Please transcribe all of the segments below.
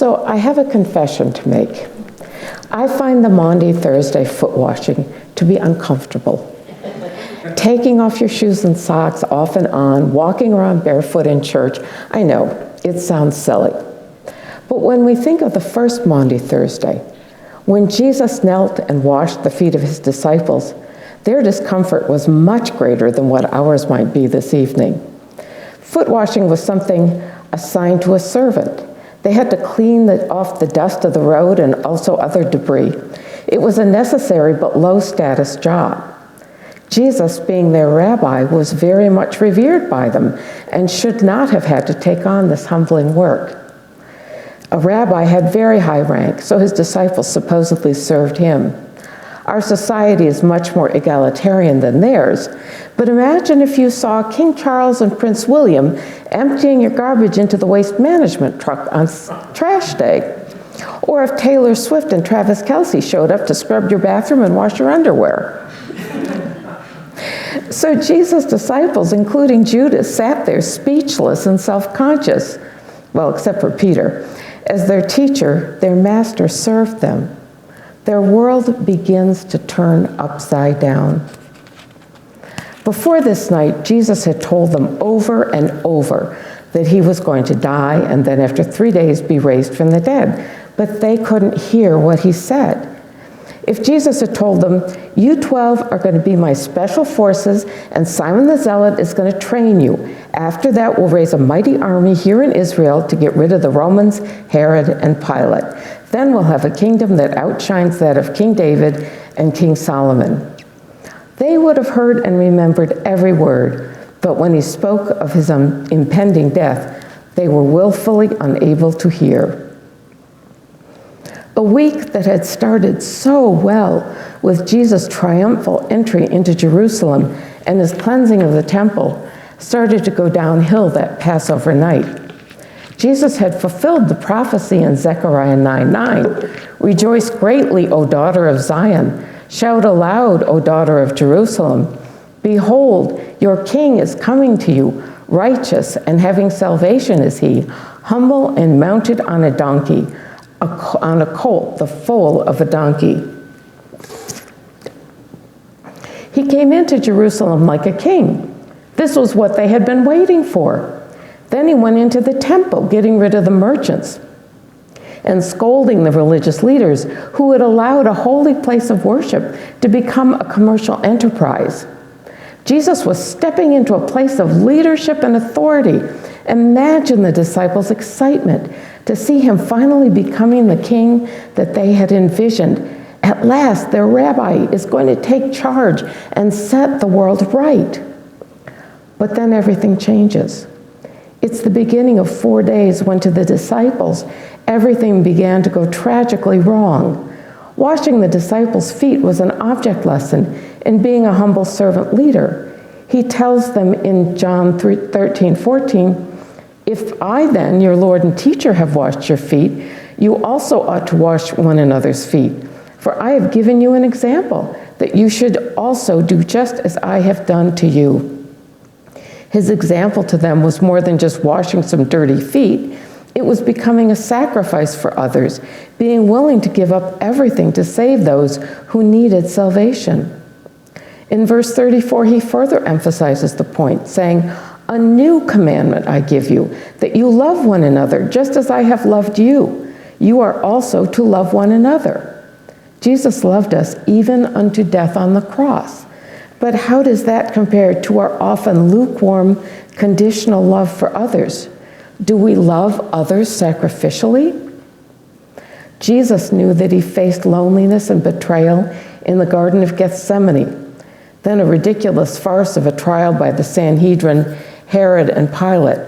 So I have a confession to make. I find the Maundy Thursday foot washing to be uncomfortable. Taking off your shoes and socks off and on, walking around barefoot in church, I know, it sounds silly. But when we think of the first Maundy Thursday, when Jesus knelt and washed the feet of his disciples, their discomfort was much greater than what ours might be this evening. Foot washing was something assigned to a servant. They had to clean off the dust of the road and also other debris. It was a necessary but low-status job. Jesus, being their rabbi, was very much revered by them and should not have had to take on this humbling work. A rabbi had very high rank, so his disciples supposedly served him. Our society is much more egalitarian than theirs, but imagine if you saw King Charles and Prince William emptying your garbage into the waste management truck on trash day, or if Taylor Swift and Travis Kelce showed up to scrub your bathroom and wash your underwear. So Jesus' disciples, including Judas, sat there speechless and self-conscious, well, except for Peter. As their teacher, their master served them. Their world begins to turn upside down. Before this night, Jesus had told them over and over that he was going to die and then after 3 days be raised from the dead, but they couldn't hear what he said. If Jesus had told them, you 12 are going to be my special forces and Simon the Zealot is going to train you. After that, we'll raise a mighty army here in Israel to get rid of the Romans, Herod, and Pilate. Then we'll have a kingdom that outshines that of King David and King Solomon. They would have heard and remembered every word, but when he spoke of his impending death, they were willfully unable to hear. A week that had started so well with Jesus' triumphal entry into Jerusalem and his cleansing of the temple started to go downhill that Passover night. Jesus had fulfilled the prophecy in Zechariah 9:9. Rejoice greatly, O daughter of Zion. Shout aloud, O daughter of Jerusalem. Behold, your king is coming to you. Righteous and having salvation is he, humble and mounted on a donkey, on a colt, the foal of a donkey. He came into Jerusalem like a king. This was what they had been waiting for. Then he went into the temple, getting rid of the merchants and scolding the religious leaders who had allowed a holy place of worship to become a commercial enterprise. Jesus was stepping into a place of leadership and authority. Imagine the disciples' excitement to see him finally becoming the king that they had envisioned. At last, their rabbi is going to take charge and set the world right. But then everything changes. It's the beginning of 4 days when to the disciples, everything began to go tragically wrong. Washing the disciples' feet was an object lesson in being a humble servant leader. He tells them in John 13:14, if I then, your Lord and teacher, have washed your feet, you also ought to wash one another's feet. For I have given you an example, that you should also do just as I have done to you. His example to them was more than just washing some dirty feet. It was becoming a sacrifice for others, being willing to give up everything to save those who needed salvation. In verse 34, he further emphasizes the point, saying, a new commandment I give you, that you love one another, just as I have loved you. You are also to love one another. Jesus loved us even unto death on the cross. But how does that compare to our often lukewarm, conditional love for others? Do we love others sacrificially? Jesus knew that he faced loneliness and betrayal in the Garden of Gethsemane, then a ridiculous farce of a trial by the Sanhedrin, Herod, and Pilate.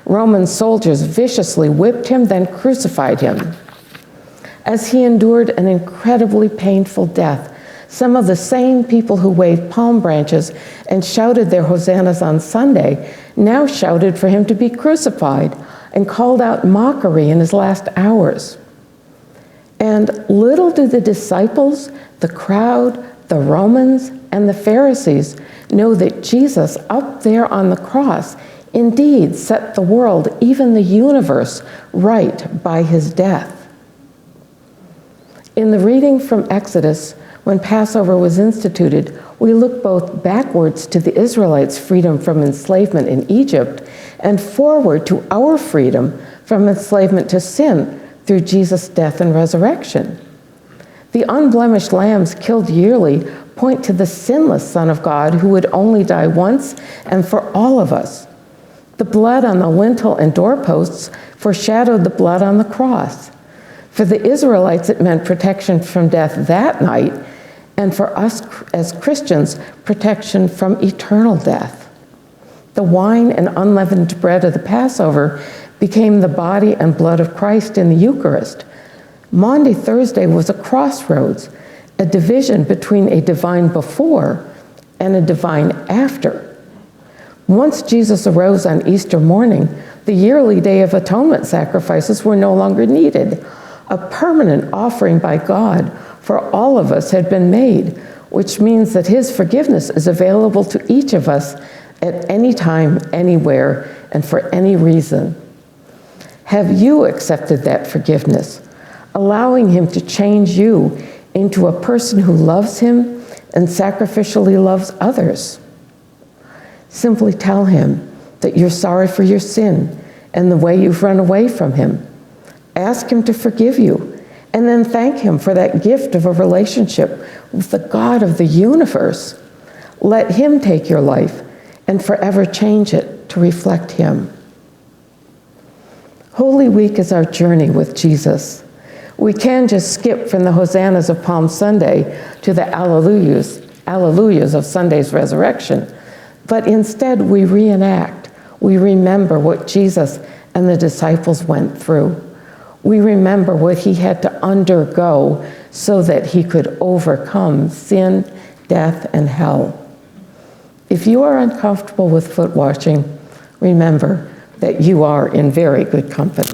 Roman soldiers viciously whipped him, then crucified him. As he endured an incredibly painful death, some of the same people who waved palm branches and shouted their hosannas on Sunday now shouted for him to be crucified and called out mockery in his last hours. And little do the disciples, the crowd, the Romans, and the Pharisees know that Jesus, up there on the cross, indeed set the world, even the universe, right by his death. In the reading from Exodus, when Passover was instituted, we look both backwards to the Israelites' freedom from enslavement in Egypt and forward to our freedom from enslavement to sin through Jesus' death and resurrection. The unblemished lambs killed yearly point to the sinless Son of God who would only die once and for all of us. The blood on the lintel and doorposts foreshadowed the blood on the cross. For the Israelites, it meant protection from death that night, and for us as Christians, protection from eternal death. The wine and unleavened bread of the Passover became the body and blood of Christ in the Eucharist. Maundy Thursday was a crossroads, a division between a divine before and a divine after. Once Jesus arose on Easter morning, the yearly Day of Atonement sacrifices were no longer needed. A permanent offering by God for all of us had been made, which means that his forgiveness is available to each of us at any time, anywhere, and for any reason. Have you accepted that forgiveness, allowing him to change you into a person who loves him and sacrificially loves others? Simply tell him that you're sorry for your sin and the way you've run away from him. Ask him to forgive you, and then thank him for that gift of a relationship with the God of the universe. Let him take your life and forever change it to reflect him. Holy Week is our journey with Jesus. We can just skip from the hosannas of Palm Sunday to the alleluias of Sunday's resurrection, but instead we reenact, we remember what Jesus and the disciples went through. We remember what he had to undergo so that he could overcome sin, death, and hell. If you are uncomfortable with foot washing, remember that you are in very good company.